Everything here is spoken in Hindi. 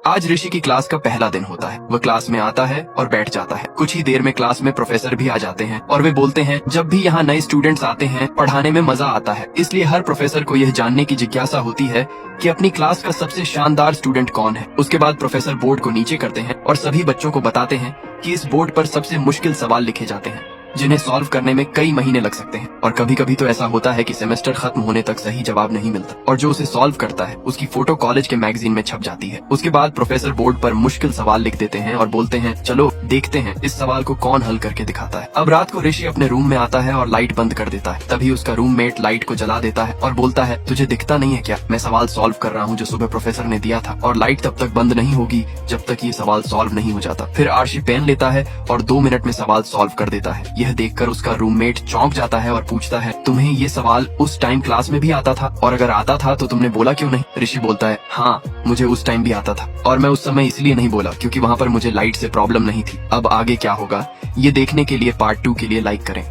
आज ऋषि की क्लास का पहला दिन होता है। वह क्लास में आता है और बैठ जाता है। कुछ ही देर में क्लास में प्रोफेसर भी आ जाते हैं और वे बोलते हैं जब भी यहाँ नए स्टूडेंट्स आते हैं पढ़ाने में मजा आता है, इसलिए हर प्रोफेसर को यह जानने की जिज्ञासा होती है कि अपनी क्लास का सबसे शानदार स्टूडेंट कौन है। उसके बाद प्रोफेसर बोर्ड को नीचे करते हैं और सभी बच्चों को बताते हैं कि इस बोर्ड पर सबसे मुश्किल सवाल लिखे जाते हैं जिन्हें सॉल्व करने में कई महीने लग सकते हैं। और कभी कभी तो ऐसा होता है कि सेमेस्टर खत्म होने तक सही जवाब नहीं मिलता और जो उसे सॉल्व करता है उसकी फोटो कॉलेज के मैगजीन में छप जाती है। उसके बाद प्रोफेसर बोर्ड पर मुश्किल सवाल लिख देते हैं और बोलते हैं चलो देखते हैं इस सवाल को कौन हल करके दिखाता है। अब रात को ऋषि अपने रूम में आता है और लाइट बंद कर देता है। तभी उसका रूममेट लाइट को जला देता है और बोलता है तुझे दिखता नहीं है क्या, मैं सवाल सॉल्व कर रहा हूँ जो सुबह प्रोफेसर ने दिया था, और लाइट तब तक बंद नहीं होगी जब तक ये सवाल सॉल्व नहीं हो जाता। फिर आर्शी पेन लेता है और 2 मिनट में सवाल सॉल्व कर देता है। यह देखकर उसका रूममेट चौंक जाता है और पूछता है तुम्हें ये सवाल उस टाइम क्लास में भी आता था, और अगर आता था तो तुमने बोला क्यों नहीं? ऋषि बोलता है हाँ मुझे उस टाइम भी आता था और मैं उस समय इसलिए नहीं बोला क्योंकि वहाँ पर मुझे लाइट से प्रॉब्लम नहीं थी। अब आगे क्या होगा ये देखने के लिए पार्ट 2 के लिए लाइक करें।